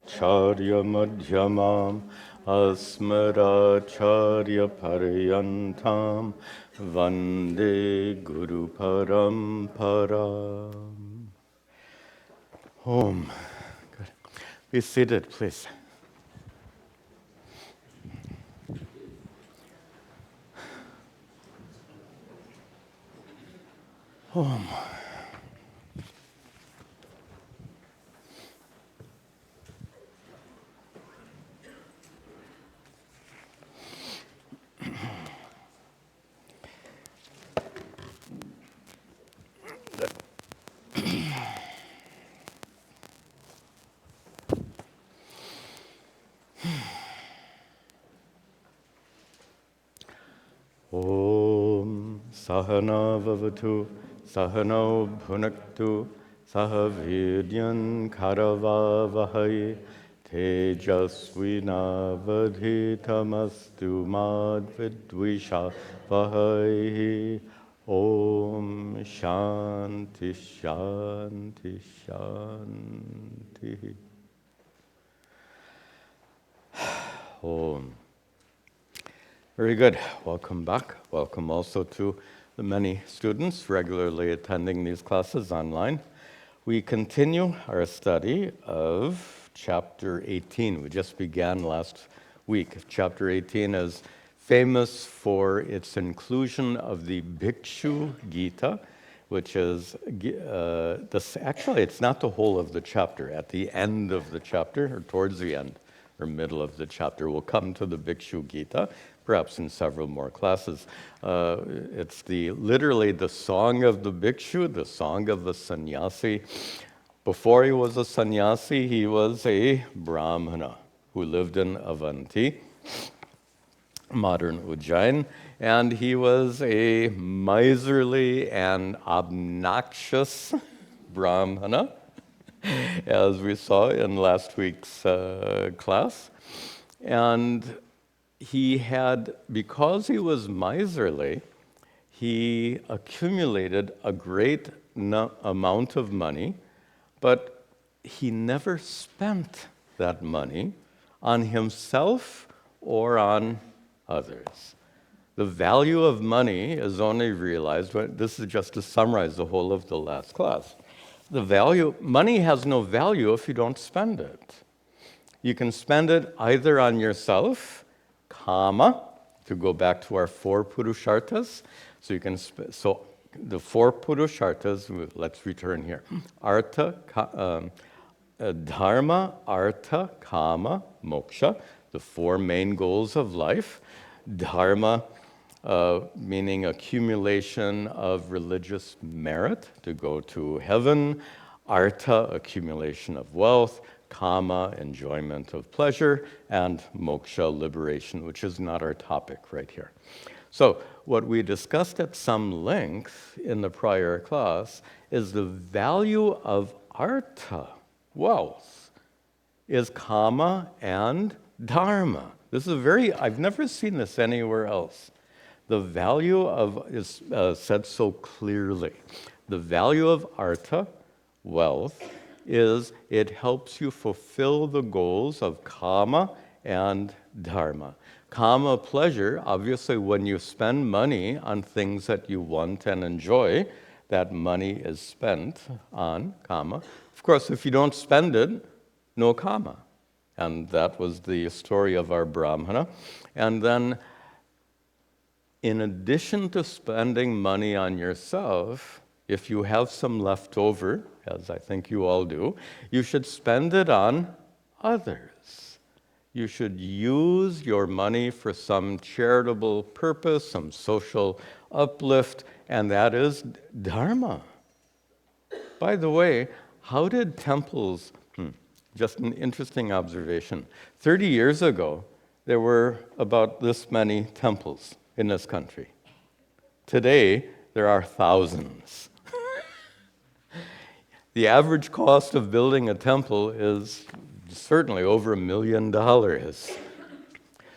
Charya Madhyamam Asmaracharya Paryantam Vande Guru Parampara. Om. Good. Be seated, please. Om. Om Sahana Vavatu Sahano Bhunaktu Sahavidyan Karavavahai Tejasvinavadhitamastu Madvidvisha Vahai. Om Shanti Shanti Shanti. Om. Very good. Welcome back. Welcome also to the many students regularly attending these classes online. We continue our study of Chapter 18. We just began last week. Chapter 18 is famous for its inclusion of the Bhikshu Gita, which is, actually it's not the whole of the chapter. At the end of the chapter, or towards the end, or middle of the chapter, we'll come to the Bhikshu Gita, perhaps in several more classes. It's literally the song of the bhikshu, the song of the sannyasi. Before he was a sannyasi, he was a brahmana who lived in Avanti, modern Ujjain, and he was a miserly and obnoxious brahmana, as we saw in last week's class. And he had, because he was miserly, he accumulated a great amount of money, but he never spent that money on himself or on others. The value of money is only realized this is just to summarize the whole of the last class. Money has no value if you don't spend it. You can spend it either on yourself, kama, to go back to our four purusharthas. So the four purusharthas, let's return here. Dharma, artha, kama, moksha, the four main goals of life. Dharma, meaning accumulation of religious merit to go to heaven. Artha, accumulation of wealth. Kama, enjoyment of pleasure, and moksha, liberation, which is not our topic right here. So what we discussed at some length in the prior class is the value of artha, wealth, is kama and dharma. This is I've never seen this anywhere else. The value is said so clearly. The value of artha, wealth, is it helps you fulfill the goals of kama and dharma. Kama, pleasure, obviously when you spend money on things that you want and enjoy, that money is spent on kama. Of course, if you don't spend it, no kama. And that was the story of our brahmana. And then, in addition to spending money on yourself, if you have some left over, as I think you all do, you should spend it on others. You should use your money for some charitable purpose, some social uplift, and that is dharma. By the way, how did temples, just an interesting observation. 30 years ago, there were about this many temples in this country. Today, there are thousands. The average cost of building a temple is certainly over $1 million.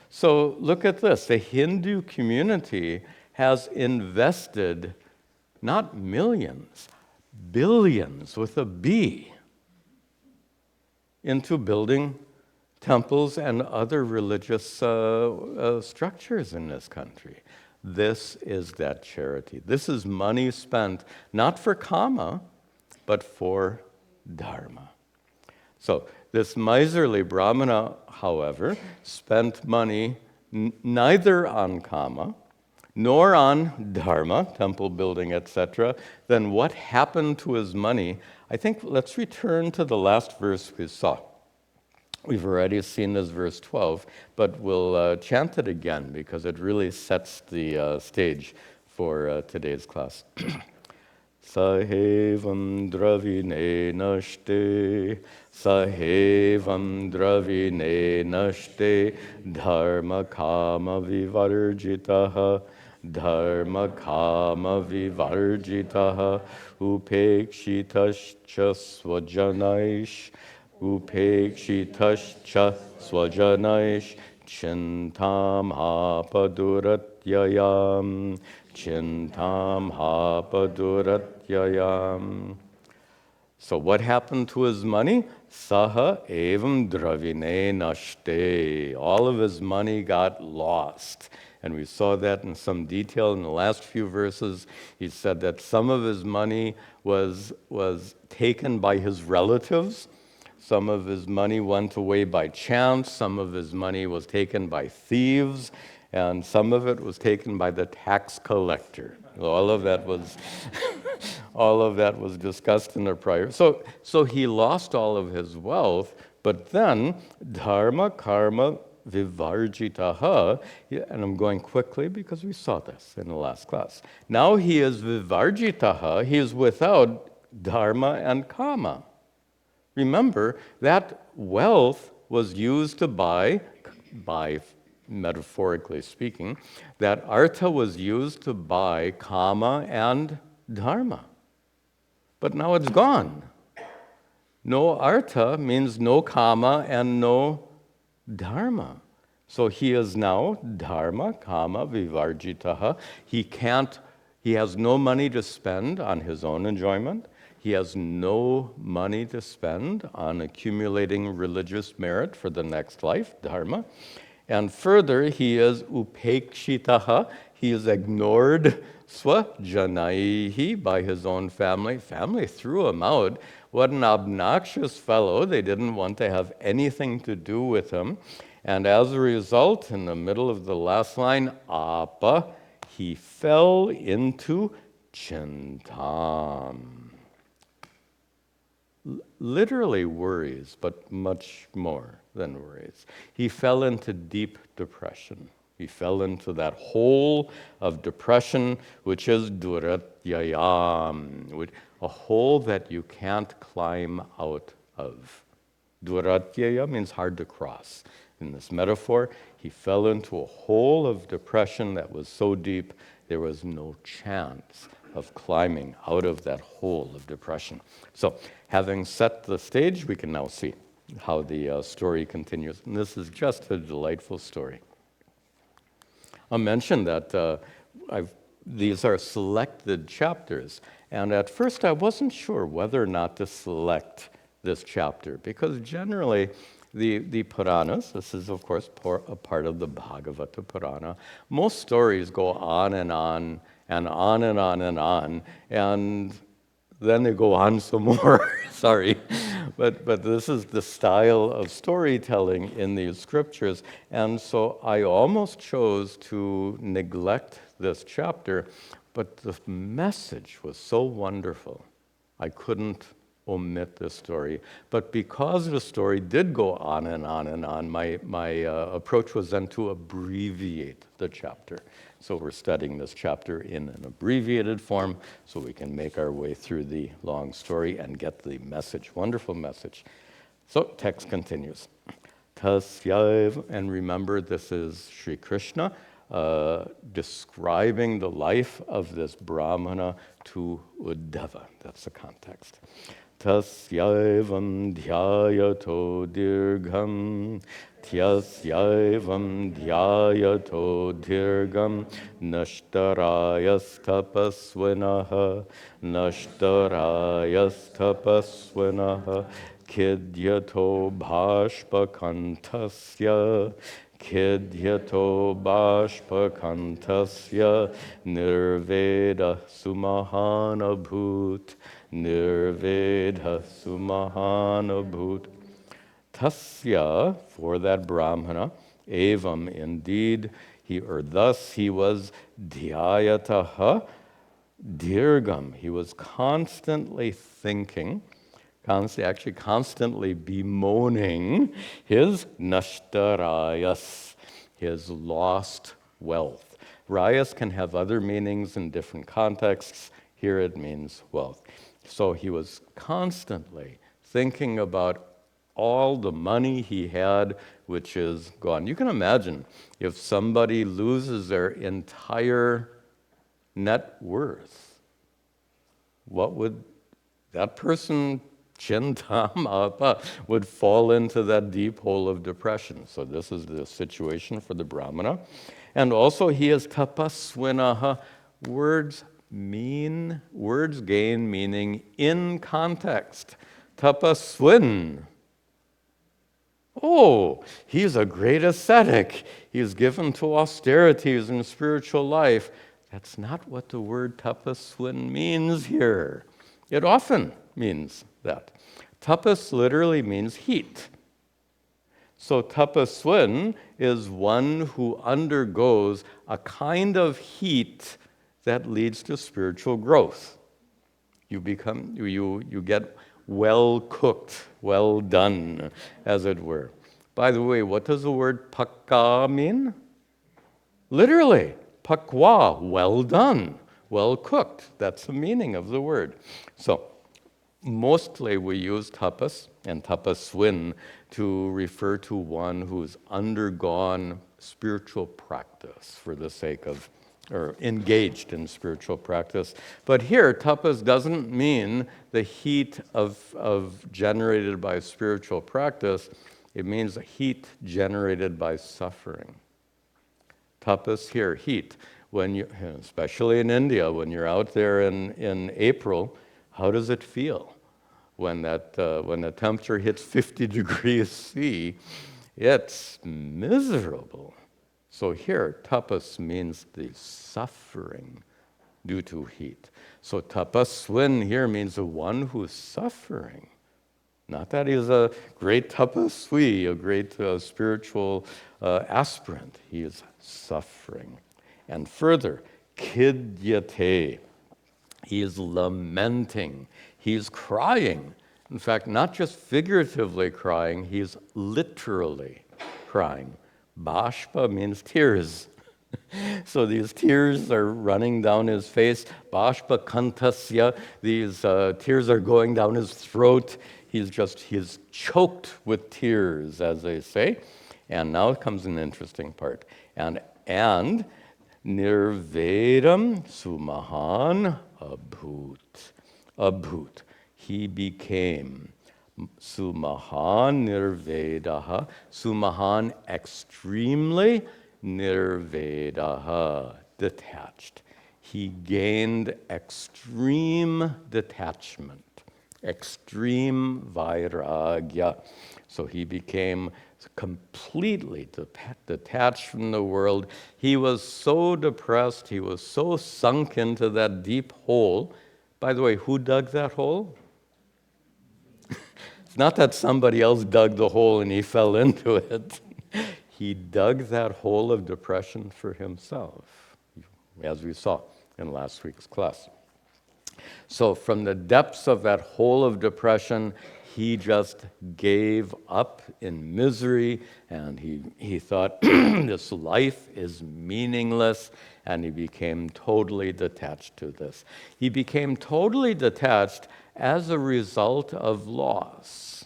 So look at this. The Hindu community has invested not millions, billions with a B into building temples and other religious structures in this country. This is that charity. This is money spent not for kama, but for dharma. So this miserly brahmana, however, spent money neither on kama nor on dharma, temple building, etc. Then what happened to his money? I think let's return to the last verse we saw. We've already seen this verse 12, but we'll chant it again because it really sets the stage for today's class. Sahevam dravine nashte, sahevam dravine nashte, dharma kama vivarjitaha, dharma kama vivarjitaha, upekshitascha swajanaish, upekshitascha swajanaish, chintam hapaduratyayam, chintam hapaduratyayam. So what happened to his money? Saha evam dravine nashte. All of his money got lost. And we saw that in some detail in the last few verses. He said that some of his money was taken by his relatives. Some of his money went away by chance. Some of his money was taken by thieves. And some of it was taken by the tax collector. All of that was discussed in the prior. So he lost all of his wealth, but then dharma karma vivarjitaha, and I'm going quickly because we saw this in the last class. Now he is vivarjitaha, he is without dharma and kama. Remember, that wealth was used to buy, metaphorically speaking, that artha was used to buy kama and dharma. But now it's gone. No artha means no kama and no dharma. So he is now dharma, kama, vivarjitaha. He has no money to spend on his own enjoyment. He has no money to spend on accumulating religious merit for the next life, dharma. And further, he is upekshitaha. He is ignored swajanaihi by his own family. Family threw him out. What an obnoxious fellow. They didn't want to have anything to do with him. And as a result, in the middle of the last line, apa, he fell into chintam. Literally worries, but much more than worries. He fell into deep depression. He fell into that hole of depression, which is duratyayam, a hole that you can't climb out of. Duratyaya means hard to cross. In this metaphor, he fell into a hole of depression that was so deep there was no chance of climbing out of that hole of depression. So, having set the stage, we can now see how the story continues. And this is just a delightful story. I'll mention that these are selected chapters. And at first I wasn't sure whether or not to select this chapter, because generally the Puranas, this is of course a part of the Bhagavata Purana, most stories go on and on and on and on and on, and then they go on some more. Sorry. But this is the style of storytelling in these scriptures. And so I almost chose to neglect this chapter, but the message was so wonderful, I couldn't omit this story. But because the story did go on and on and on, my approach was then to abbreviate the chapter. So we're studying this chapter in an abbreviated form so we can make our way through the long story and get the message, wonderful message. So text continues. Tasyaiv, and remember this is Sri Krishna describing the life of this Brahmana to Uddhava. That's the context. Tasyaivam dhyayato dirgham, Tyasyavam dhyayato dirgham, nashtarayastapasvinaha, nashtarayastapasvinaha, Kidyato bhashpakantasya, Kidyato bhashpakantasya, Nirveda sumahana bhut, Nirveda sumahana bhut. Tasya, for that Brahmana, evam, indeed, thus he was dhyayataha, dirgam. He was constantly thinking, constantly bemoaning his nashtarayas, his lost wealth. Rayas can have other meanings in different contexts. Here it means wealth. So he was constantly thinking about all the money he had, which is gone. You can imagine if somebody loses their entire net worth, what would that person, Chintama, would fall into that deep hole of depression. So this is the situation for the Brahmana. And also he is tapaswinaha. Words gain meaning in context. Tapaswin. Oh, he's a great ascetic. He's given to austerities and spiritual life. That's not what the word tapaswin means here. It often means that. Tapas literally means heat. So tapaswin is one who undergoes a kind of heat that leads to spiritual growth. You get well cooked, well done, as it were. By the way, what does the word pakka mean? Literally, pakwa, well done, well cooked. That's the meaning of the word. So, mostly we use tapas and tapaswin to refer to one who's undergone spiritual practice for the sake of, or engaged in spiritual practice. But here, tapas doesn't mean the heat of generated by spiritual practice. It means the heat generated by suffering. Tapas here, heat. When you, especially in India, when you're out there in April, how does it feel when the temperature hits 50 degrees C? It's miserable. So here, tapas means the suffering due to heat. So tapaswin here means the one who is suffering. Not that he's a great tapaswi, a great spiritual aspirant. He is suffering. And further, kidyate. He is lamenting. He's crying. In fact, not just figuratively crying, he's literally crying. Bhashpa means tears. So these tears are running down his face. Bhashpa kantasya, these tears are going down his throat. He's choked with tears, as they say. And now comes an interesting part. And nirvedam sumahan abhut. He became sumahan nirvedaha. Sumahan extremely, nirvedaha detached. He gained extreme detachment, extreme vairagya. So he became completely detached from the world. He was so depressed, he was so sunk into that deep hole. By the way, who dug that hole? It's not that somebody else dug the hole and he fell into it. He dug that hole of depression for himself, as we saw in last week's class. So from the depths of that hole of depression, he just gave up in misery, and he thought this life is meaningless, and he became totally detached to this. He became totally detached as a result of loss.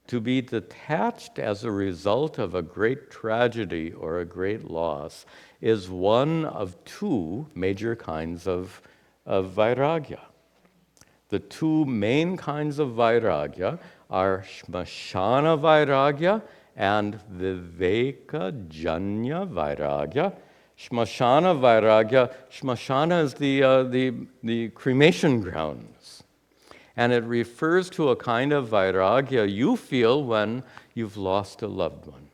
To be detached as a result of a great tragedy or a great loss is one of two major kinds of vairagya. The two main kinds of vairagya are shmashana vairagya and viveka janya vairagya. Shmashana vairagya, shmashana is the cremation grounds. And it refers to a kind of vairagya you feel when you've lost a loved one.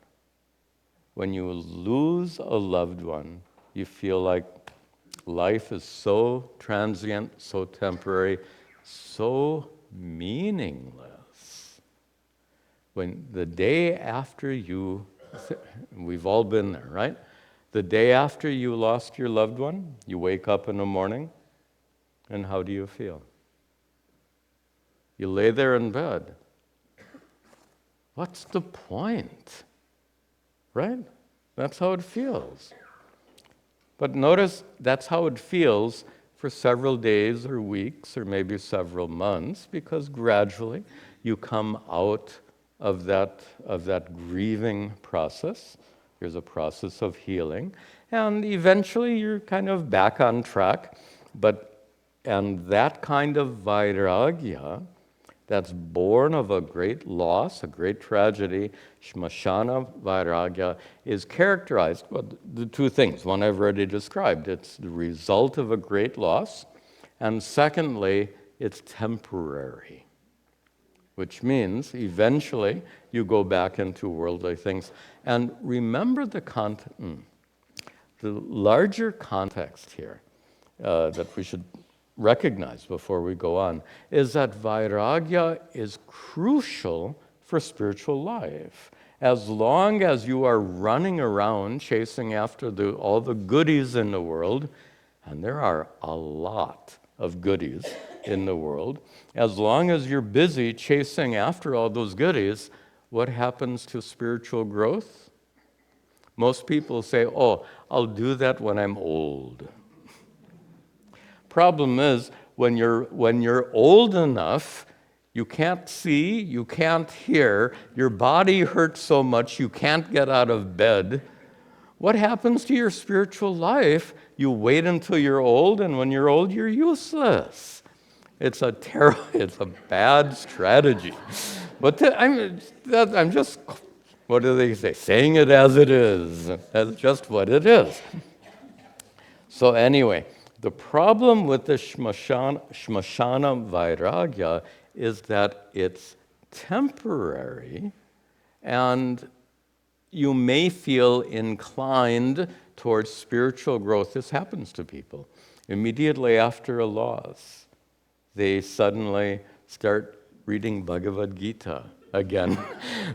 When you lose a loved one, you feel like life is so transient, so temporary, so meaningless. When the day after we've all been there, right? The day after you lost your loved one, you wake up in the morning, and how do you feel? You lay there in bed. What's the point? Right? That's how it feels. But notice that's how it feels for several days or weeks or maybe several months, because gradually you come out of that grieving process. There's a process of healing, and eventually you're kind of back on track. And that kind of vairagya that's born of a great loss, a great tragedy, shamashana vairagya, is characterized by the two things. One I've already described. It's the result of a great loss. And secondly, it's temporary, which means eventually you go back into worldly things. And remember the larger context here that we should recognize before we go on is that vairagya is crucial for spiritual life. As long as you are running around chasing after all the goodies in the world, and there are a lot of goodies in the world, as long as you're busy chasing after all those goodies, what happens to spiritual growth? Most people say, oh, I'll do that when I'm old. Problem is, when you're old enough, you can't see, you can't hear, your body hurts so much you can't get out of bed. What happens to your spiritual life? You wait until you're old, and when you're old, you're useless. It's a bad strategy. But I'm just, what do they say? Saying it as it is. That's just what it is. So anyway, the problem with the shamashana vairagya is that it's temporary, and you may feel inclined towards spiritual growth. This happens to people. Immediately after a loss, they suddenly start reading Bhagavad Gita again.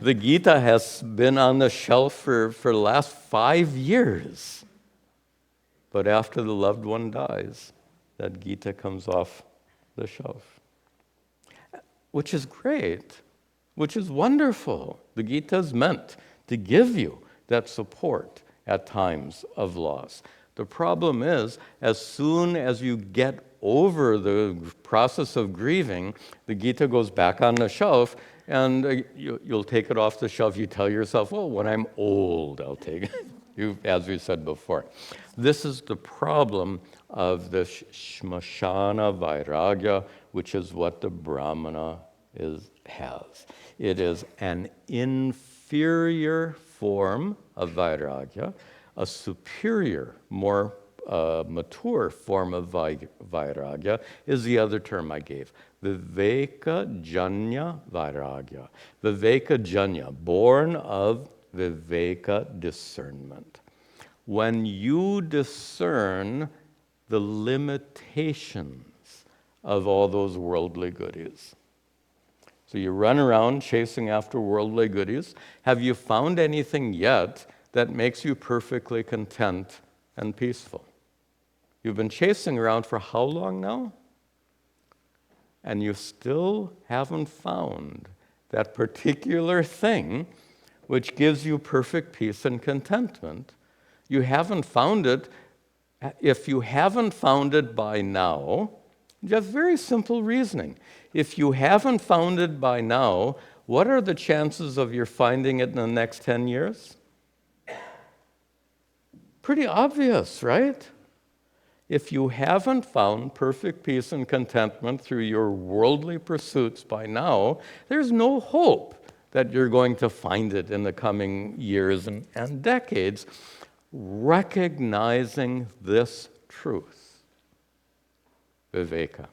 The Gita has been on the shelf for the last 5 years. But after the loved one dies, that Gita comes off the shelf. Which is great, which is wonderful. The Gita is meant to give you that support at times of loss. The problem is, as soon as you get over the process of grieving, the Gita goes back on the shelf, and you'll take it off the shelf. You tell yourself, oh, when I'm old, I'll take it. As we said before. This is the problem of the shamashana vairagya, which is what the Brahmana has. It is an inferior form of vairagya. A superior, more mature form of vairagya is the other term I gave, viveka-janya vairagya. Viveka-janya, born of viveka, discernment. When you discern the limitations of all those worldly goodies. So you run around chasing after worldly goodies. Have you found anything yet that makes you perfectly content and peaceful? You've been chasing around for how long now? And you still haven't found that particular thing which gives you perfect peace and contentment. You haven't found it. If you haven't found it by now, just very simple reasoning. If you haven't found it by now, what are the chances of your finding it in the next 10 years? Pretty obvious, right? If you haven't found perfect peace and contentment through your worldly pursuits by now, there's no hope that you're going to find it in the coming years and decades. Recognizing this truth, viveka.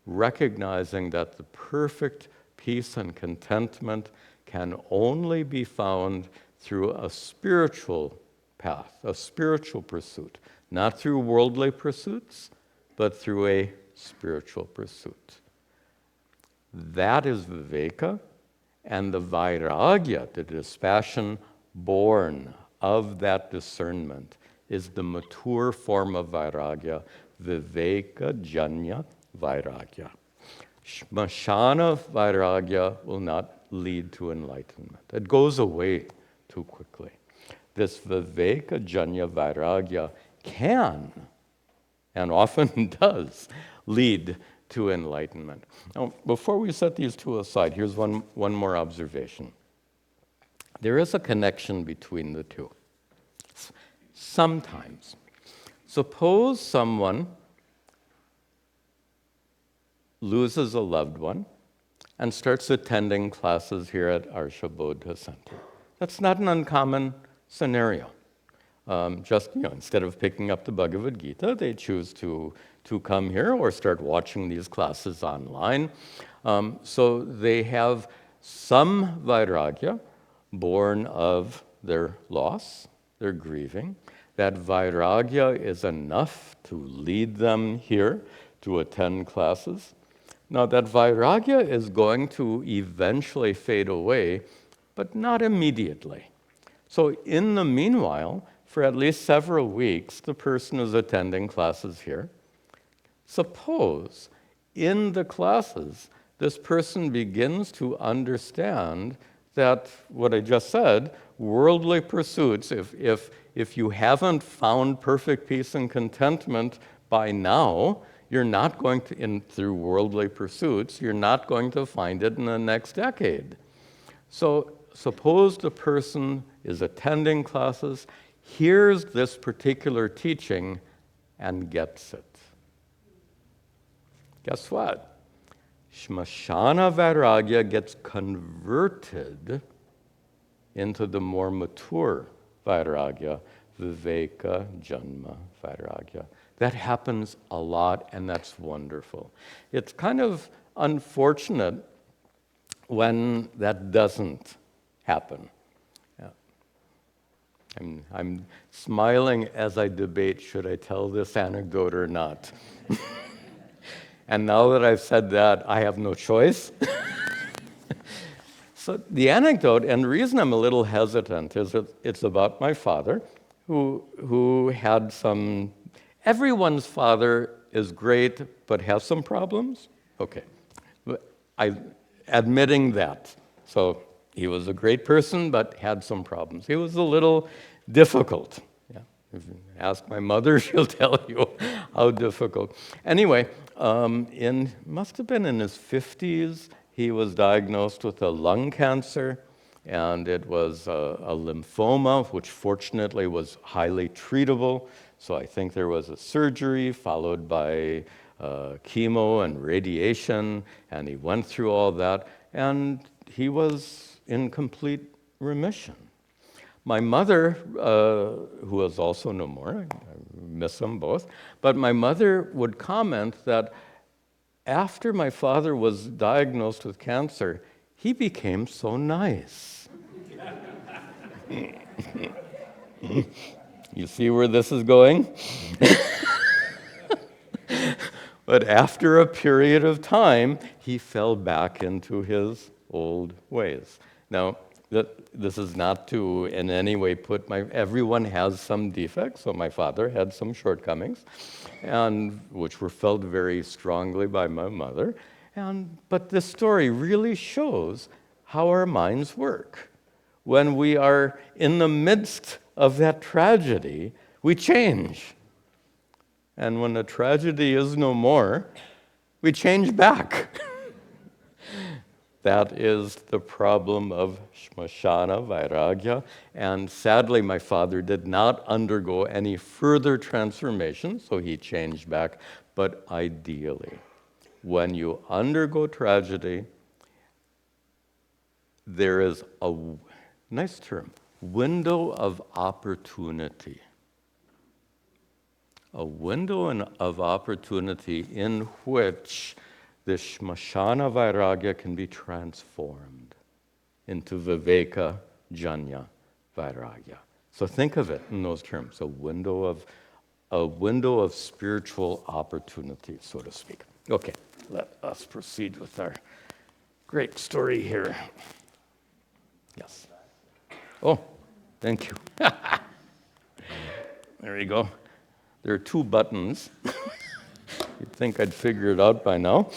recognizing that the perfect peace and contentment can only be found through a spiritual path, a spiritual pursuit, not through worldly pursuits, but through a spiritual pursuit. That is viveka, and the vairagya, the dispassion born of that discernment, is the mature form of vairagya, viveka janya vairagya. Shmashana vairagya will not lead to enlightenment. It goes away too quickly. This viveka janya vairagya can, and often does, lead to enlightenment. Now, before we set these two aside, here's one more observation. There is a connection between the two. Sometimes. Suppose someone loses a loved one and starts attending classes here at Arsha Bodha Center. That's not an uncommon scenario. Instead of picking up the Bhagavad Gita, they choose to come here or start watching these classes online. So they have some vairagya born of their loss, their grieving. That vairagya is enough to lead them here to attend classes. Now, that vairagya is going to eventually fade away, but not immediately. So in the meanwhile, for at least several weeks, the person is attending classes here. Suppose in the classes, this person begins to understand that what I just said, worldly pursuits, if you haven't found perfect peace and contentment by now, you're not going to, through worldly pursuits, you're not going to find it in the next decade. So suppose the person is attending classes, hears this particular teaching, and gets it. Guess what? Shmashana vairagya gets converted into the more mature vairagya, viveka janma vairagya. That happens a lot, and that's wonderful. It's kind of unfortunate when that doesn't happen. Yeah. I'm smiling as I debate, should I tell this anecdote or not? And now that I've said that, I have no choice. So the anecdote, and the reason I'm a little hesitant, is that it's about my father, who had some. Everyone's father is great, but has some problems. Okay, admitting that. So he was a great person, but had some problems. He was a little difficult. Yeah. If you ask my mother, she'll tell you how difficult. Anyway, must have been in his 50s, he was diagnosed with a lung cancer, and it was a lymphoma, which fortunately was highly treatable. So I think there was a surgery followed by chemo and radiation, and he went through all that, and he was in complete remission. My mother, who is also no more, I miss them both, but my mother would comment that after my father was diagnosed with cancer, he became so nice. You see where this is going? But after a period of time, he fell back into his old ways. Now, this is not to in any way everyone has some defects, so my father had some shortcomings, and which were felt very strongly by my mother. But this story really shows how our minds work. When we are in the midst of that tragedy, we change. And when the tragedy is no more, we change back. That is the problem of Shmashana vairagya. And sadly, my father did not undergo any further transformation, so he changed back. But ideally, when you undergo tragedy, there is a nice term, window of opportunity. A window of opportunity in which this Shmashana Vairagya can be transformed into Viveka Janya Vairagya. So think of it in those terms, a window of spiritual opportunity, so to speak. Okay, let us proceed with our great story here. Yes. Oh, thank you. There you go. There are 2 buttons. You'd think I'd figure it out by now.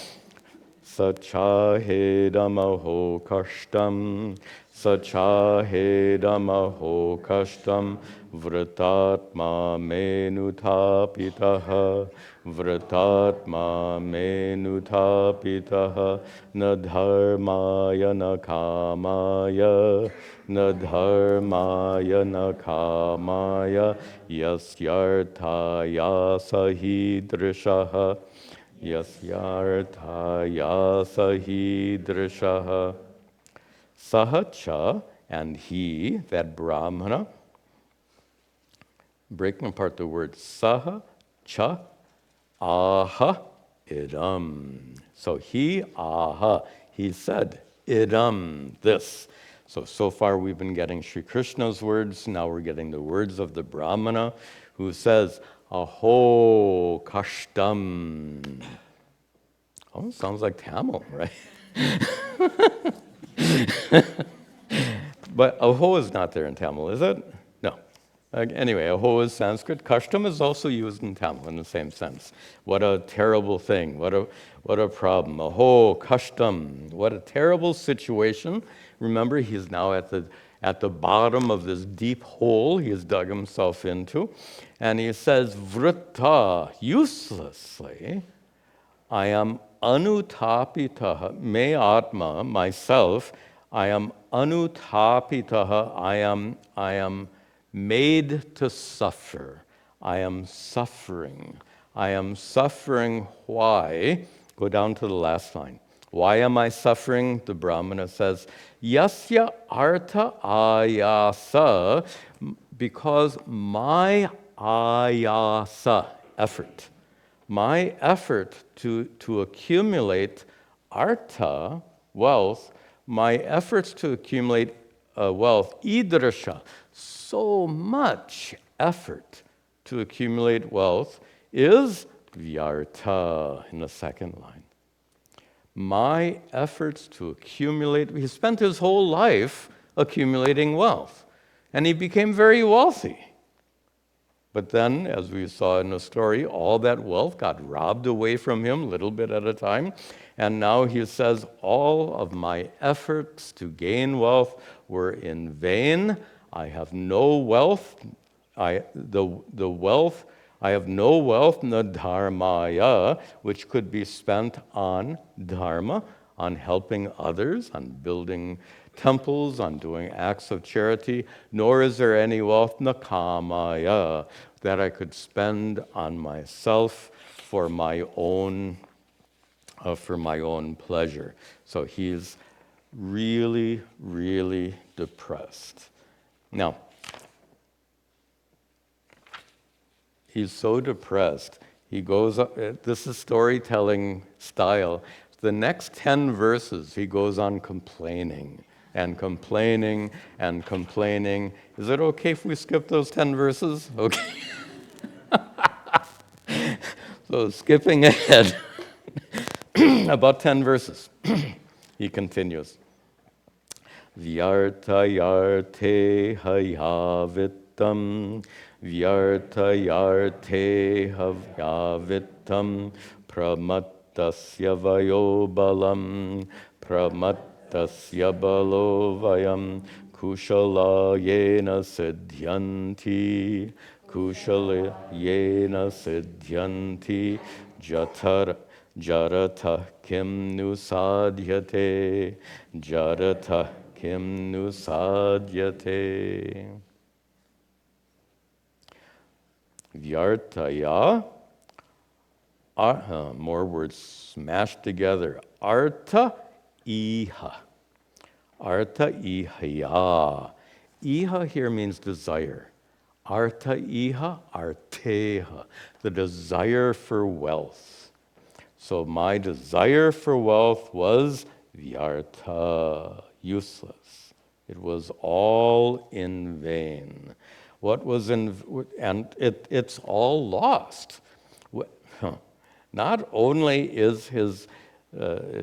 Sachahedamaho kashtam, sachahedamaho kashtam, vratatma menutapitaha, vratatma menutapitaha, nadharmaya nakamaya, nadharmaya nakamaya, yasyarthaya sahidrishaha, yasyarthaya sahidrishaha. Sahacha, and he, that Brahmana, breaking apart the word saha, cha, aha, idam. So he, aha, he said, idam, this. So far we've been getting Sri Krishna's words, now we're getting the words of the Brahmana, who says, aho kashtam. Oh, sounds like Tamil, right? But aho is not there in Tamil, is it? No. Anyway, aho is Sanskrit. Kashtam is also used in Tamil in the same sense. What a terrible thing. What a problem. Aho, kashtam. What a terrible situation. Remember, he's now at the bottom of this deep hole he has dug himself into. And he says, vritta, uselessly, I am anutapitaha, me atma, myself, I am anutapitaha, I am made to suffer. I am suffering. I am suffering. Why? Go down to the last line. Why am I suffering? The Brahmana says, yasya artha ayasa, because my ayasa, effort, my effort to accumulate artha, wealth, my efforts to accumulate wealth, idrasha, so much effort to accumulate wealth is vyartha in the second line. My efforts to accumulate, he spent his whole life accumulating wealth, and he became very wealthy. But then, as we saw in the story, all that wealth got robbed away from him, little bit at a time. And now he says, all of my efforts to gain wealth were in vain. I have no wealth. I have no wealth, nadharmaya, which could be spent on dharma, on helping others, on building temples, on doing acts of charity, nor is there any wealth, nakamaya, that I could spend on myself for my own pleasure. So he's really, really depressed. Now, he's so depressed, he goes up, this is storytelling style. The next 10 verses, he goes on complaining and complaining and complaining. Is it okay if we skip those 10 verses? Okay. So skipping ahead about 10 verses, he continues. Vyartayarte hayavitam, vyartayarte havyavitam, pramattasya vayobalam, pramattasya balovayam, kushalayena siddhyanti, kushalayena siddhyanti, jaratha kim nu sadhyate, jaratha kim nu sadhyate. Vyartaya, more words smashed together. Artha iha. Artha ihaya. Iha here means desire. Artha iha, arteha, the desire for wealth. So my desire for wealth was vyartha, useless. It was all in vain. What was and it's all lost. Not only is his,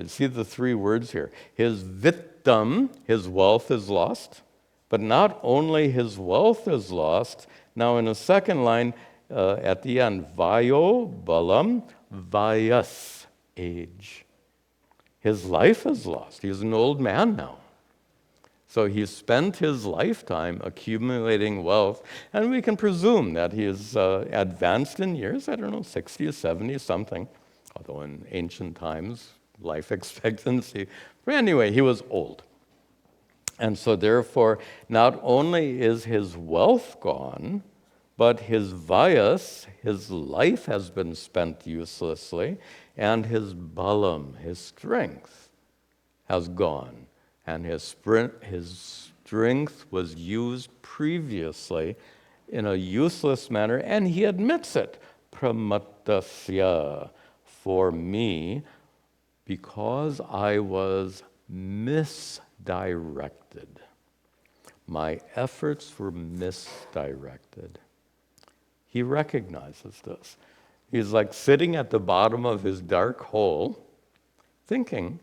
see the three words here, his vittam, his wealth is lost, but not only his wealth is lost, now in the second line at the end, vayo balam vayas, age. His life is lost. He's an old man now. So he spent his lifetime accumulating wealth, and we can presume that he is advanced in years, I don't know, 60 or 70 something, although in ancient times, life expectancy. But anyway, he was old. And so therefore, not only is his wealth gone, but his vayas, his life has been spent uselessly, and his balam, his strength, has gone. And his strength was used previously in a useless manner, and he admits it. Pramattasya, for me, because I was misdirected. My efforts were misdirected. He recognizes this. He's like sitting at the bottom of his dark hole, thinking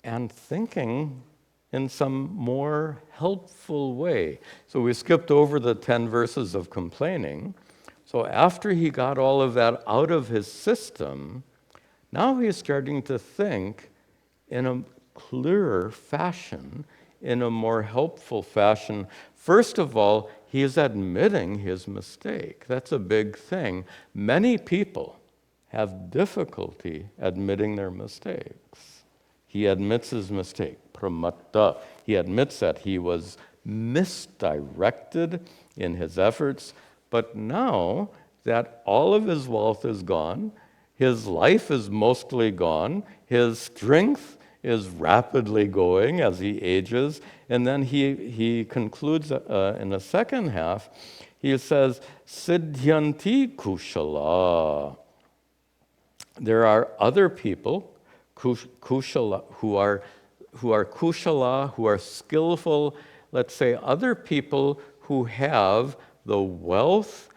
in some more helpful way. So we skipped over the 10 verses of complaining. So after he got all of that out of his system, now he's starting to think in a clearer fashion, in a more helpful fashion. First of all, he is admitting his mistake. That's a big thing. Many people have difficulty admitting their mistakes. He admits his mistake, pramatta. He admits that he was misdirected in his efforts, but now that all of his wealth is gone, his life is mostly gone, his strength is rapidly going as he ages, and then he concludes in the second half, he says, siddhyanti kushala. There are other people kushala, who are kushala, who are skillful, let's say other people who have the wealth,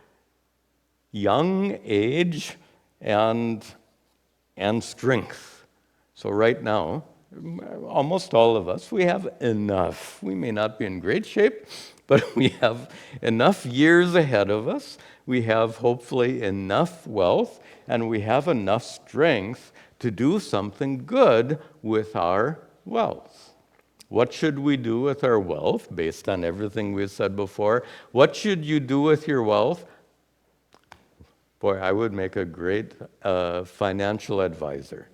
young age, and strength. So right now, almost all of us, we have enough. We may not be in great shape, but we have enough years ahead of us. We have hopefully enough wealth, and we have enough strength to do something good with our wealth. What should we do with our wealth based on everything we've said before? What should you do with your wealth? Boy, I would make a great financial advisor.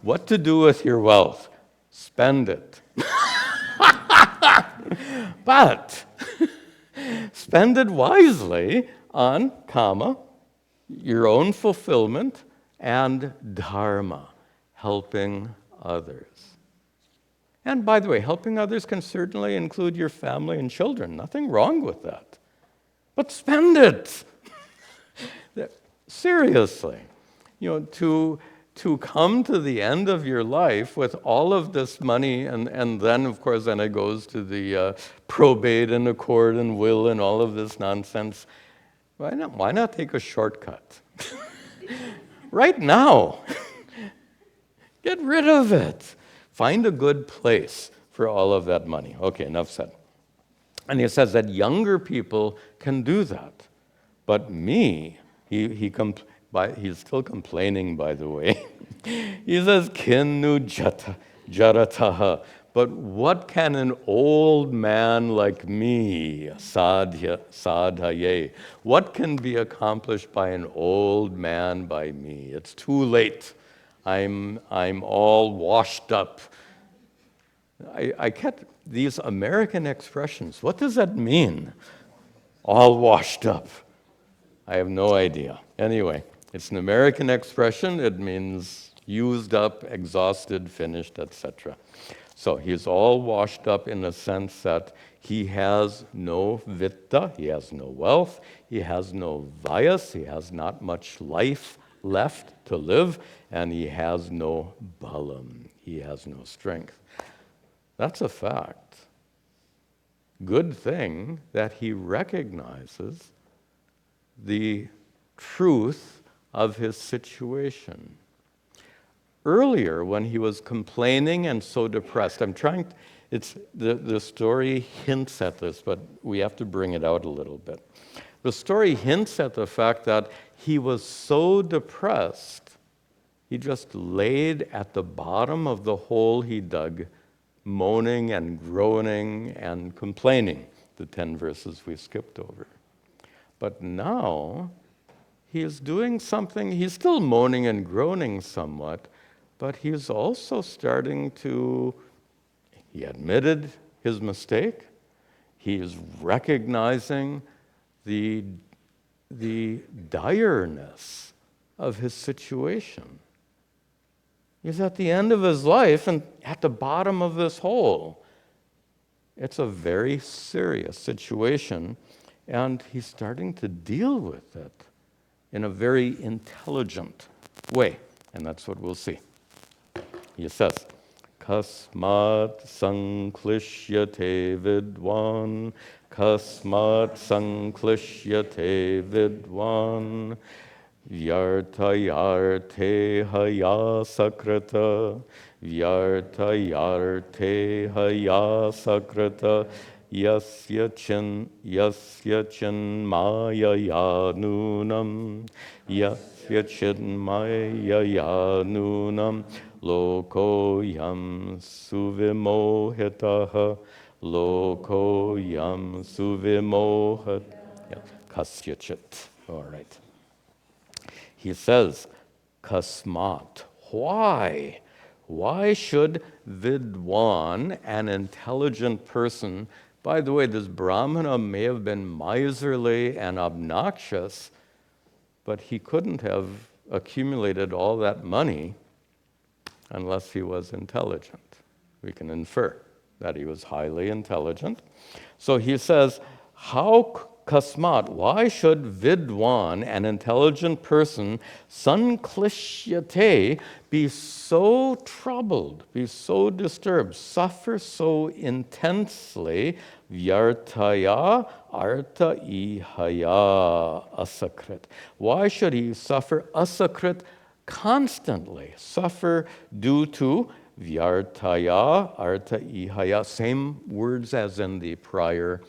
What to do with your wealth? Spend it. But spend it wisely on kama, your own fulfillment, and dharma, helping others. And by the way, helping others can certainly include your family and children. Nothing wrong with that. But spend it. Seriously. To come to the end of your life with all of this money, and then, of course, then it goes to the probate and accord and will and all of this nonsense. Why not take a shortcut? Right now. Get rid of it. Find a good place for all of that money. Okay, enough said. And he says that younger people can do that. But me, he's still complaining, by the way. He says, kinnu jarataha. But what can an old man like me, sadhaye, what can be accomplished by an old man by me? It's too late. I'm all washed up. I kept these American expressions. What does that mean? All washed up. I have no idea. Anyway, it's an American expression. It means used up, exhausted, finished, etc. So he's all washed up in the sense that he has no vitta, he has no wealth, he has no vayas, he has not much life left to live, and he has no balam. He has no strength. That's a fact. Good thing that he recognizes the truth of his situation. Earlier, when he was complaining and so depressed, the story hints at this, but we have to bring it out a little bit. The story hints at the fact that he was so depressed, he just laid at the bottom of the hole he dug, moaning and groaning and complaining, the 10 verses we skipped over. But now, he is doing something, he's still moaning and groaning somewhat, but he's also starting to, he admitted his mistake, he is recognizing the direness of his situation. He's at the end of his life and at the bottom of this hole. It's a very serious situation, and he's starting to deal with it in a very intelligent way, and that's what we'll see. He says, Kasmat sanklishyate vidwan, Kasmat sanklishyate vidwan, Vyartayarte haya sakrata, Vyartayarte haya sakrata, Yasya chinmaya nunam, Yasya chinmaya nunam, Loko yam suvimohitaha, Loko yam suvimohit. Kasyachit. All right. He says, Kasmat. Why? Why should Vidwan, an intelligent person, by the way, this Brahmana may have been miserly and obnoxious, but he couldn't have accumulated all that money unless he was intelligent. We can infer that he was highly intelligent. So he says, how Kasmat, why should Vidwan, an intelligent person, sanklishyate, be so troubled, be so disturbed, suffer so intensely, vyartaya arta ihaya asakrit? Why should he suffer asakrit constantly, suffer due to vyartaya arta ihaya, same words as in the prior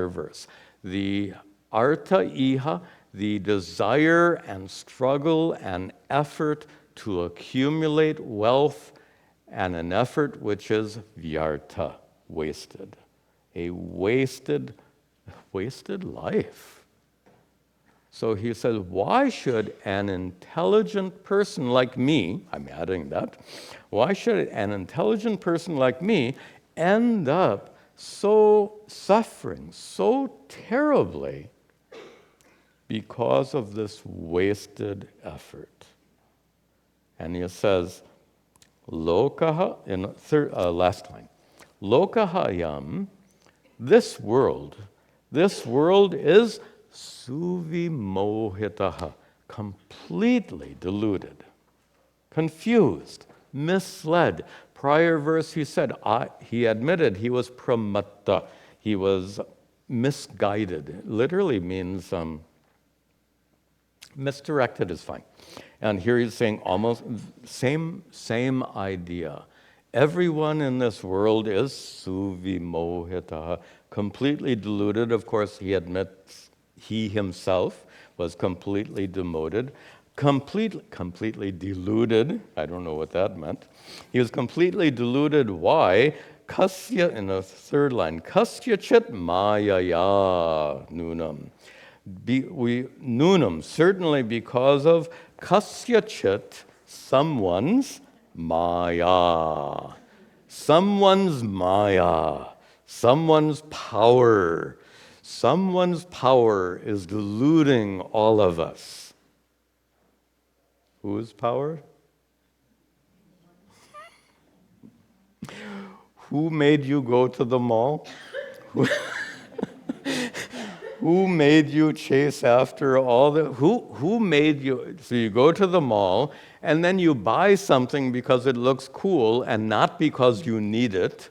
verse. The arta iha, the desire and struggle and effort to accumulate wealth, and an effort which is vyarta, wasted. A wasted life. So he says, why should an intelligent person like me, I'm adding that, why should an intelligent person like me end up so suffering so terribly because of this wasted effort? And he says, Lokaha, in last line, Lokahayam, this world is suvimohitaha, completely deluded, confused, misled. Prior verse he said, he admitted he was pramatta, he was misguided. It literally means misdirected is fine. And here he's saying almost same idea. Everyone in this world is suvimohitaha, completely deluded. Of course, he admits he himself was completely demoted, completely deluded. I don't know what that meant. He was completely deluded. Why? Kasya, in the third line, kasya chit mayaya nunam. Nunam, certainly because of kasya chit, someone's maya. Someone's maya. Someone's power. Someone's power is deluding all of us. Whose power? Who made you go to the mall? Who made you chase after all the... Who made you... So you go to the mall, and then you buy something because it looks cool and not because you need it.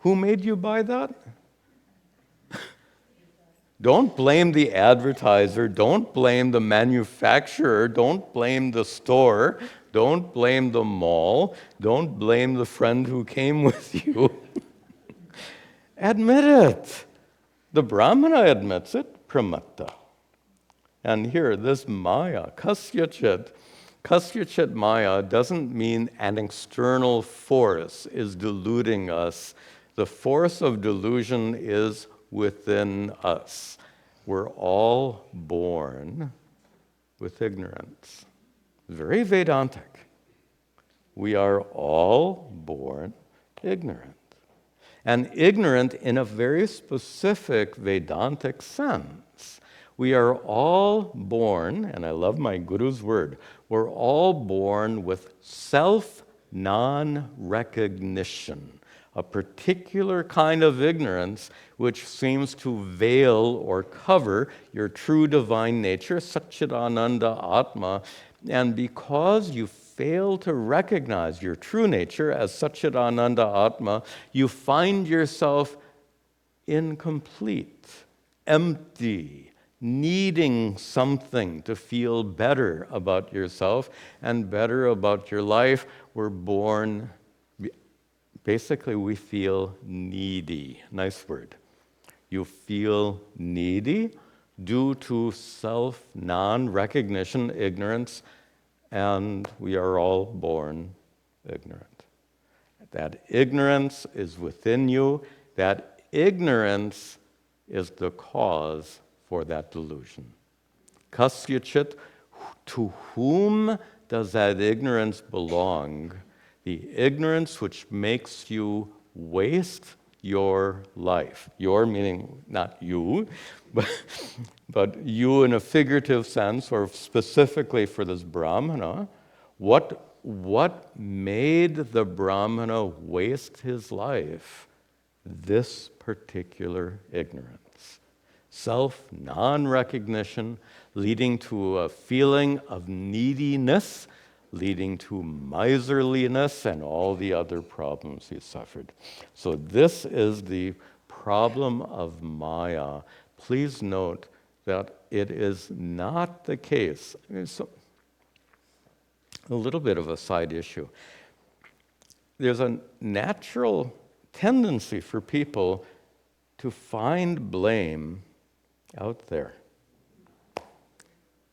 Who made you buy that? Don't blame the advertiser. Don't blame the manufacturer. Don't blame the store. Don't blame the mall. Don't blame the friend who came with you. Admit it. The Brahmana admits it, pramatta. And here, this maya, kasyachit maya doesn't mean an external force is deluding us. The force of delusion is within us. We're all born with ignorance. Very Vedantic. We are all born ignorant. And ignorant in a very specific Vedantic sense. We are all born, and I love my Guru's word, we're all born with self-non-recognition, a particular kind of ignorance which seems to veil or cover your true divine nature, Satchidananda Atma, and because you fail to recognize your true nature as Satchidananda Atma, you find yourself incomplete, empty, needing something to feel better about yourself and better about your life. We're born, basically we feel needy. Nice word. You feel needy due to self-non-recognition, ignorance, and we are all born ignorant. That ignorance is within you. That ignorance is the cause for that delusion. Kasyachit, to whom does that ignorance belong? The ignorance which makes you waste your life. Your meaning not you, but you in a figurative sense, or specifically for this Brahmana. What made the Brahmana waste his life? This particular ignorance. Self-non-recognition, leading to a feeling of neediness, leading to miserliness and all the other problems he suffered. So this is the problem of Maya. Please note that it is not the case. So, a little bit of a side issue. There's a natural tendency for people to find blame out there.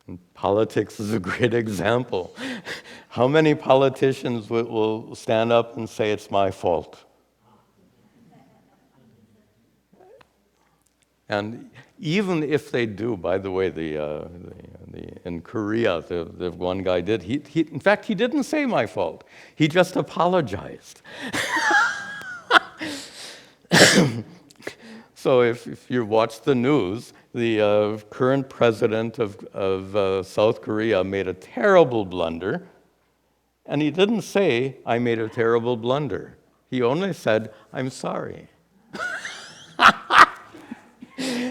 And politics is a great example. How many politicians will stand up and say, it's my fault? And even if they do, by the way, in Korea, the one guy did, in fact, he didn't say my fault. He just apologized. So if you watch the news, the current president of South Korea made a terrible blunder, and he didn't say, I made a terrible blunder. He only said, I'm sorry.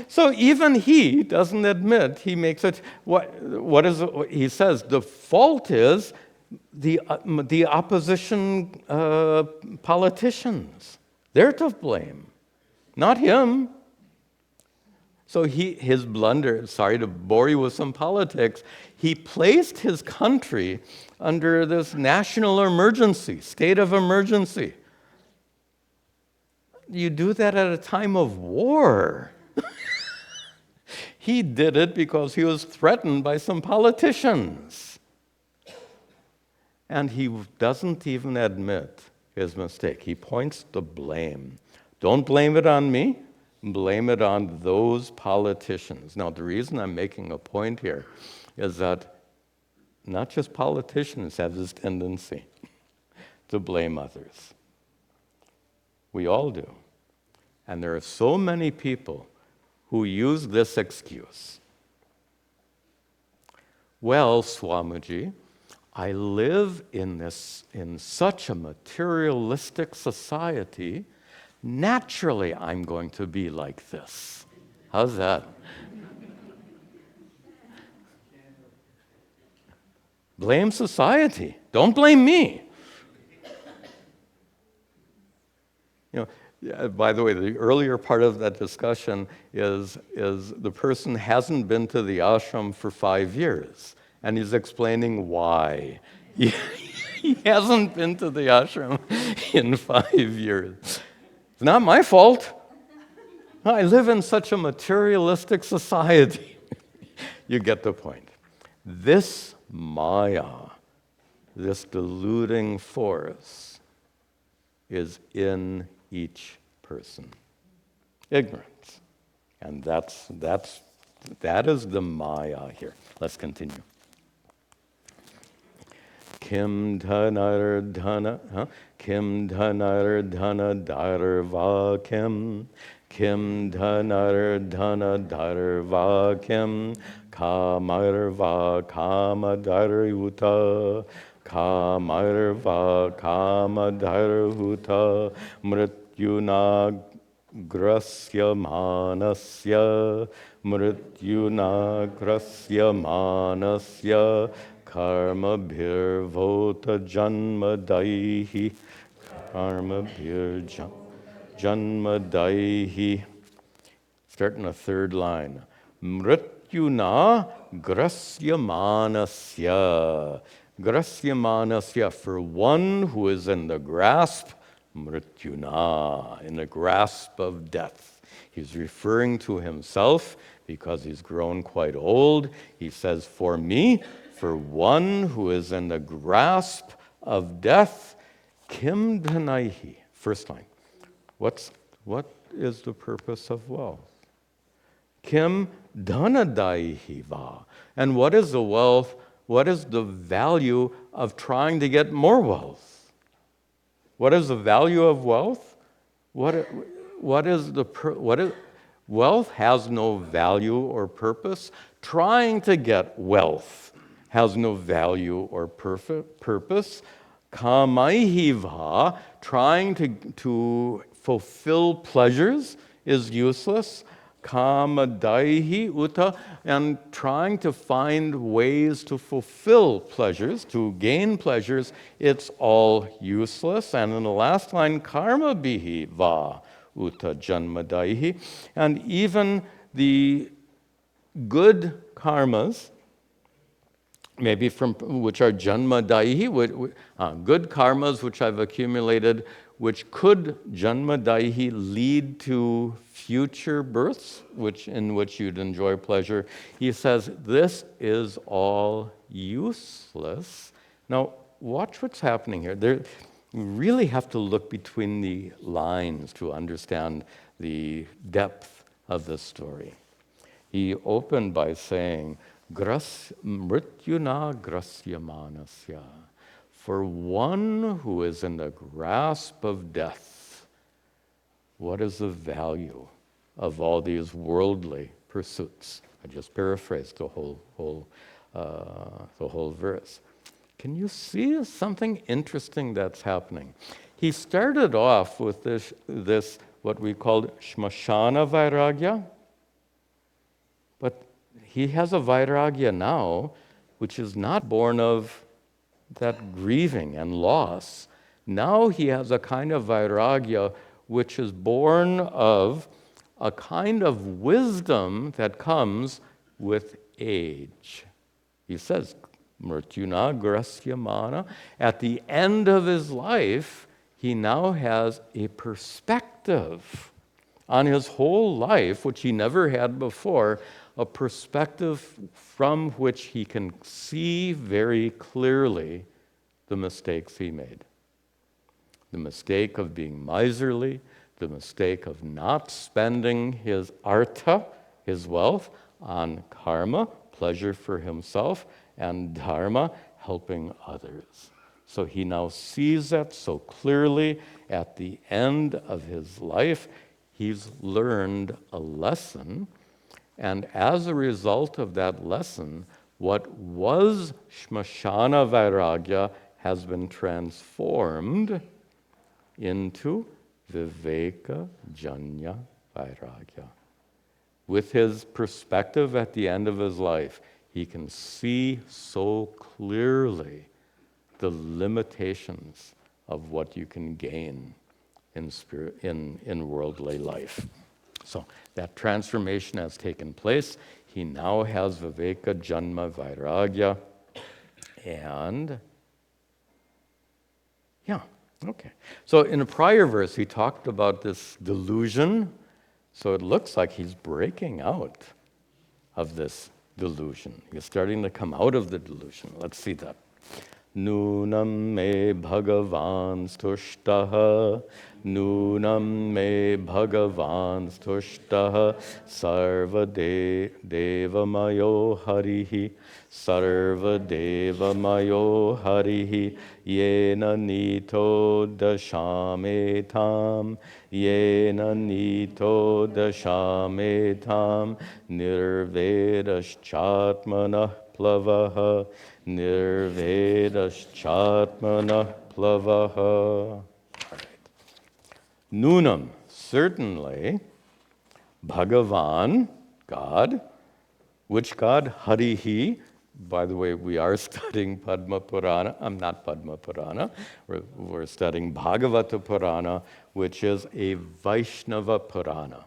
So even he doesn't admit he makes it. What is it? He says the fault is the opposition politicians. They're to blame, not him. So his blunder. Sorry to bore you with some politics. He placed his country under this national emergency, state of emergency. You do that at a time of war. He did it because he was threatened by some politicians. And he doesn't even admit his mistake. He points the blame. Don't blame it on me. Blame it on those politicians. Now, the reason I'm making a point here is that not just politicians have this tendency to blame others. We all do. And there are so many people who use this excuse. Well, Swamiji, I live in such a materialistic society, naturally I'm going to be like this. How's that? Blame society. Don't blame me. By the way, the earlier part of that discussion is the person hasn't been to the ashram for 5 years, and he's explaining why. He hasn't been to the ashram in 5 years. It's not my fault. I live in such a materialistic society. You get the point. This Maya, this deluding force, is in each person. Ignorance. And that is the Maya here. Let's continue. Kim dhanar dhana, kim dhanar dhana dharva kim, kim dhanar dhana dharva kim, kamarva kama dharuta, kamarva kama dharuta, mrityuna grasya manasya, mrityuna grasya manasya, karma bhirvota janma daihi, karma bhir janma daihi. Starting the third line. Mrityuna grasya manasya. Grasya manasya, for one who is in the grasp, mrityuna, in the grasp of death. He's referring to himself because he's grown quite old. He says, for me, for one who is in the grasp of death, kim dhanaihi. First line. What is the purpose of wealth? Kim dhanadaihi va. And what is the wealth? What is the value of trying to get more wealth? What is the value of wealth? Wealth has no value or purpose. Trying to get wealth has no value or purpose. Kamaihiva, trying to fulfill pleasures is useless. Kamadaihi uta, and trying to find ways to fulfill pleasures, to gain pleasures, it's all useless. And in the last line, karma bihi va uta janmadaihi, and even the good karmas, maybe from which are janmadaihi, good karmas which I've accumulated, which could janmadaihi lead to future births, in which you'd enjoy pleasure. He says this is all useless. Now, watch what's happening here. You really have to look between the lines to understand the depth of this story. He opened by saying, mrityuna grasya manasya. For one who is in the grasp of death, what is the value of all these worldly pursuits? I just paraphrased the whole verse. Can you see something interesting that's happening? He started off with this what we called shmashana vairagya, but he has a vairagya now which is not born of that grieving and loss. Now he has a kind of vairagya which is born of a kind of wisdom that comes with age. He says, mrityuna grasya mana. At the end of his life, he now has a perspective on his whole life, which he never had before, a perspective from which he can see very clearly the mistakes he made. The mistake of being miserly, the mistake of not spending his artha, his wealth, on karma, pleasure for himself, and dharma, helping others. So he now sees that so clearly. At the end of his life, he's learned a lesson. And as a result of that lesson, what was shmashana vairagya has been transformed into viveka janya vairagya. with his perspective at the end of his life, he can see so clearly the limitations of what you can gain in worldly life. So that transformation has taken place. He now has Viveka, Janma, Vairagya, and yeah, okay. So in a prior verse, he talked about this delusion. So it looks like he's breaking out of this delusion. He's starting to come out of the delusion. Let's see that. Nunam me bhagavan stushtaha, nunam me bhagavan stushtaha, sarva devamayo harihi, sarva devamayo harihi, yena nito dashametam, yena nito dashametam, nirvedaschatmanah plavaha, nirvedaschatmanah plavaha. All right. Nunam, certainly, Bhagavan, God. Which God? Harihi. By the way, we are studying Padma Purana. I'm not Padma Purana. We're studying Bhagavata Purana, which is a Vaishnava Purana.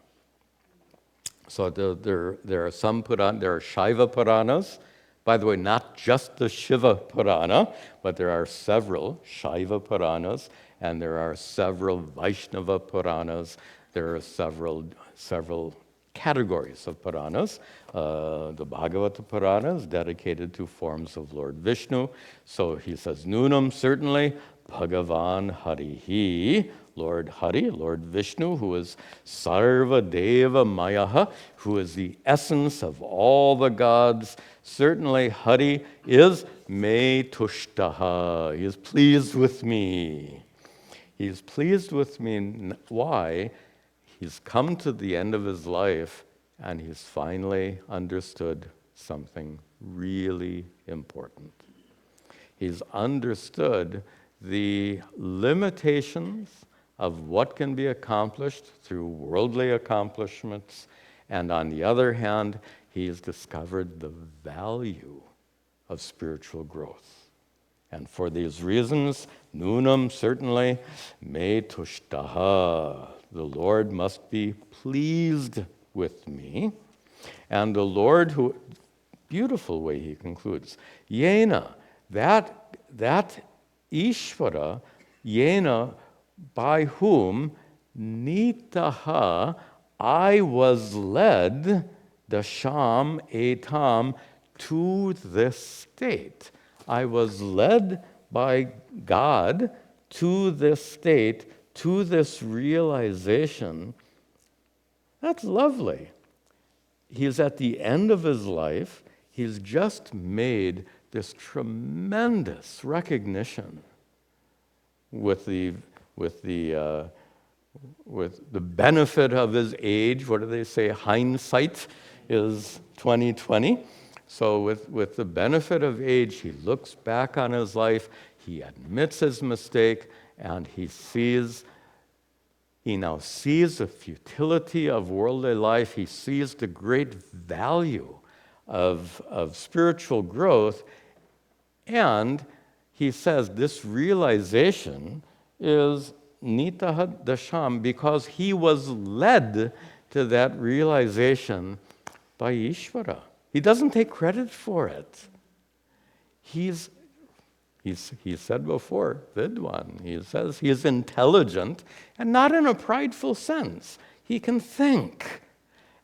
So there are some Purana, there are Shaiva Puranas. By the way, not just the Shiva Purana, but there are several Shaiva Puranas, and there are several Vaishnava Puranas. There are several categories of Puranas. The Bhagavata Purana is dedicated to forms of Lord Vishnu. So he says, Nunam, certainly, Bhagavan Harihi, Lord Hari, Lord Vishnu, who is Sarva Deva Mayaha, who is the essence of all the gods. Certainly, Hari is Me Tushtaha. He is pleased with me. He's pleased with me. Why? He's come to the end of his life, and he's finally understood something really important. He's understood the limitations of what can be accomplished through worldly accomplishments, and on the other hand, he has discovered the value of spiritual growth. And for these reasons, Nunam, certainly, me tushtaha, the Lord must be pleased with me. And the Lord, who, beautiful way he concludes, Yena, that Ishvara, Yena, by whom, Nitaha, I was led, Dasham etam, to this state. I was led by God to this state, to this realization. That's lovely. He's at the end of his life. He's just made this tremendous recognition with the benefit of his age. What do they say? Hindsight is 20/20. So with the benefit of age, he looks back on his life, he admits his mistake, and he now sees the futility of worldly life. He sees the great value of spiritual growth, and he says this realization is Nitaha Dasham, because he was led to that realization by Ishvara. He doesn't take credit for it. He said before, Vidwan, he says he is intelligent, and not in a prideful sense. He can think.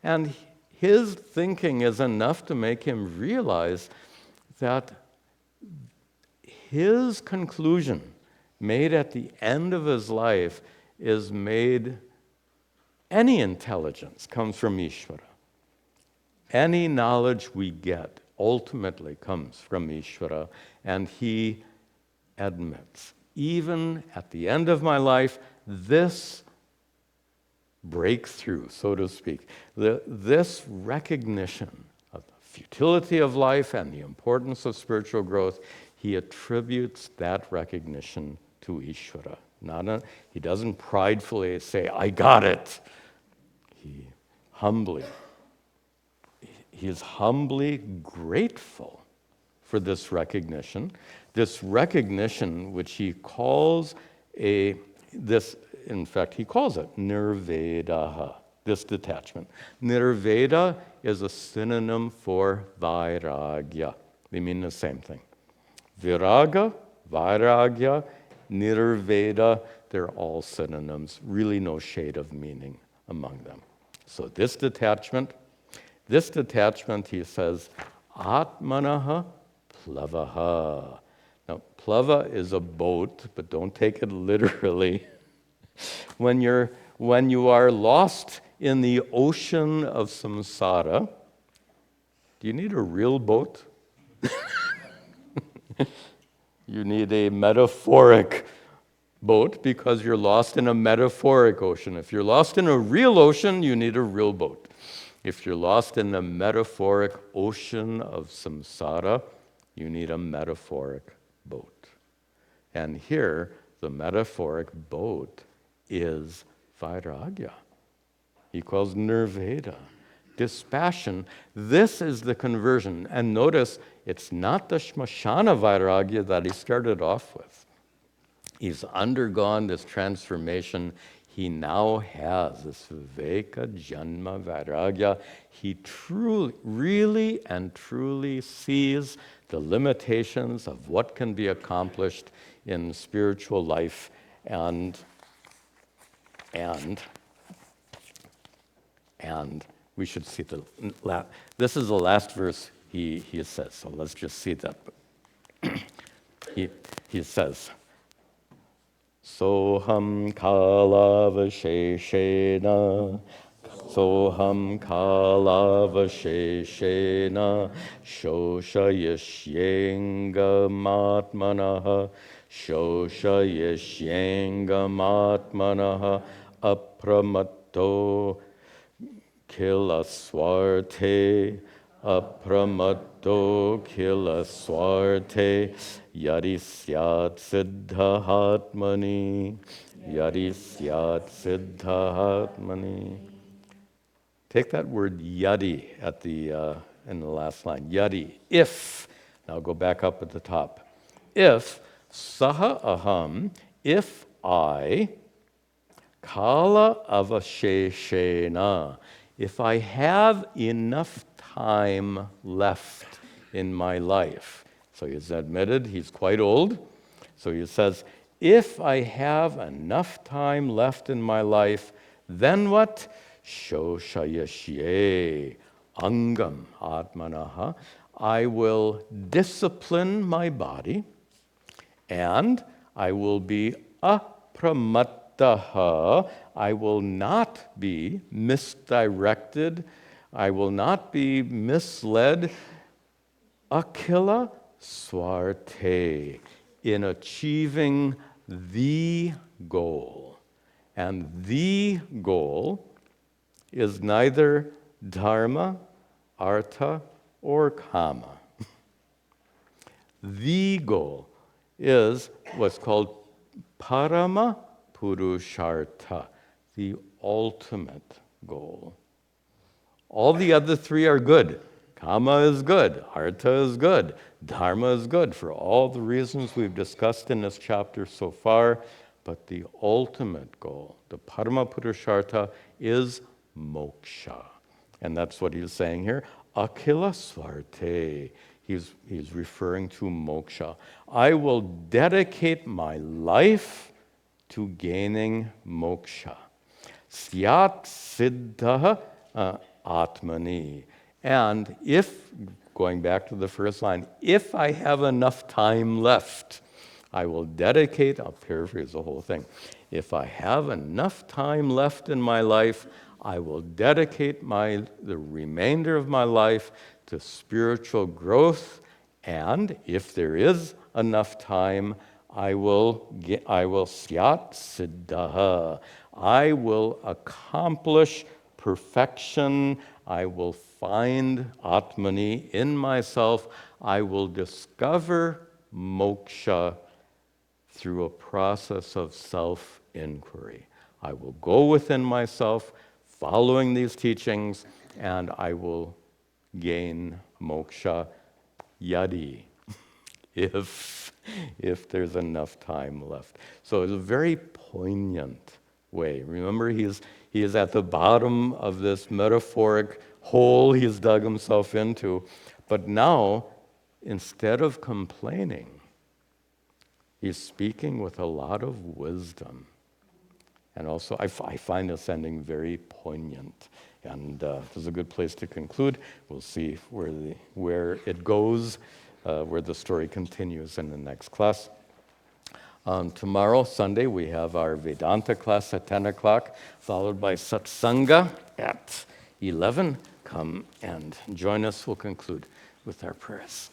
And his thinking is enough to make him realize that his conclusion made at the end of his life is made, any intelligence comes from Ishvara. Any knowledge we get ultimately comes from Ishvara, and he admits, even at the end of my life, this breakthrough, so to speak, this recognition of the futility of life and the importance of spiritual growth, he attributes that recognition to Ishvara. He doesn't pridefully say, I got it. He humbly he's humbly grateful for this recognition which he calls in fact, he calls it nirvedaha, this detachment. Nirveda is a synonym for vairagya. They mean the same thing. Viraga, vairagya, nirveda, they're all synonyms, really no shade of meaning among them. So this detachment, he says, atmanaha plavaha. Now, plava is a boat, but don't take it literally. When you are lost in the ocean of samsara, do you need a real boat? You need a metaphoric boat because you're lost in a metaphoric ocean. If you're lost in a real ocean, you need a real boat. If you're lost in the metaphoric ocean of samsara, you need a metaphoric boat. And here, the metaphoric boat is vairagya. He calls nirveda, dispassion. This is the conversion. And notice, it's not the shmashana vairagya that he started off with. He's undergone this transformation. He now has this viveka janma vairagya. He really and truly sees the limitations of what can be accomplished in spiritual life, and we should see this is the last verse he says, so let's just see that. He says, Soham kalavasheshena shoshayashyengamatmanaha apramatto kilaswarte yadi syat siddhahatmani. Take that word yadi at the in the last line. Yadi, if. Now go back up at the top. If saha aham, if I, kala avasheshena, if I have enough time left in my life. So he's admitted he's quite old. So he says, if I have enough time left in my life, then what? Shoshayashye angam atmanaha. I will discipline my body, and I will be apramattaha. I will not be misdirected. I will not be misled. Akila swarte, in achieving the goal. And the goal is neither dharma, artha, or kama. The goal is what's called parama purushartha, the ultimate goal. All the other three are good. Kama is good, artha is good, dharma is good for all the reasons we've discussed in this chapter so far, but the ultimate goal, the parama purushartha, is moksha. And that's what he's saying here. Akila swarte. He's referring to moksha. I will dedicate my life to gaining moksha. Syat siddha atmani. And if, going back to the first line, if I have enough time left, I will dedicate, I'll paraphrase the whole thing. If I have enough time left in my life, I will dedicate the remainder of my life to spiritual growth, and if there is enough time, I will syat siddha. I will accomplish perfection. I will find atmani in myself. I will discover moksha through a process of self-inquiry. I will go within myself, following these teachings, and I will gain moksha yadi, if there's enough time left. So it's a very poignant way. Remember, he is at the bottom of this metaphoric hole he's dug himself into. But now, instead of complaining, he's speaking with a lot of wisdom. And also, I find this ending very poignant. And this is a good place to conclude. We'll see where it goes, where the story continues in the next class. Tomorrow, Sunday, we have our Vedanta class at 10 o'clock, followed by Satsanga at 11. Come and join us. We'll conclude with our prayers.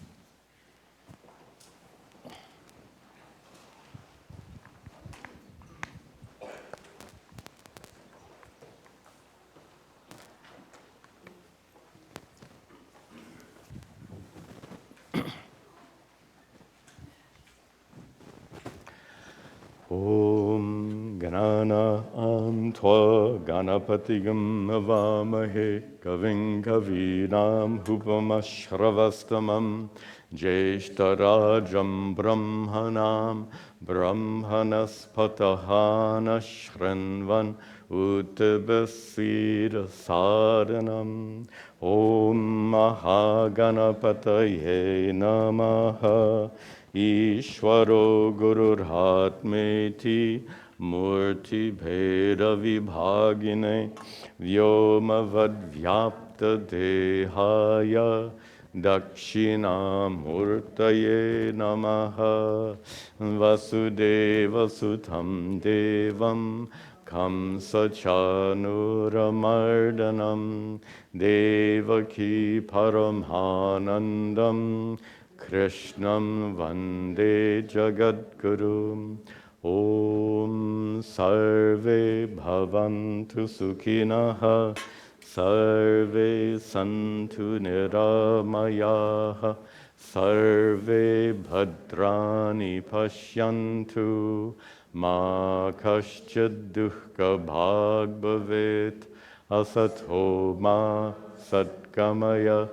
Om Ganana Antva Ganapatigam Avamahe Kaving Kavinam Hupamashravastamam Jeshtarajam Brahmanam Brahmanaspatahana Shrinvan Uttabasira Sadhanam Om Mahaganapataye Namaha Ishvaro Gururhatmeti Murti Bheda Vibhagine Vyomavad Vyapta Dehaya Dakshina Murtaye Namaha Vasudeva Sutam Devam Kamsa Chanuramardanam Devaki Paramhanandam Krishnam Vande Jagadguru. Om Sarve Bhavantu Sukhinaha Sarve Santu Niramayaha Sarve Bhadrani Pashyantu Ma Kaschid Dukkha Bhag Bhavet Asato Ma Satkamaya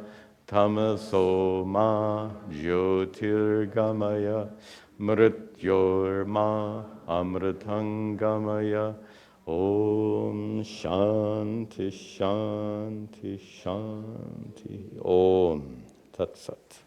Tamaso ma jyotirgamaya mrityorma amritangamaya. Om Shanti Shanti Shanti. Om Tat Sat.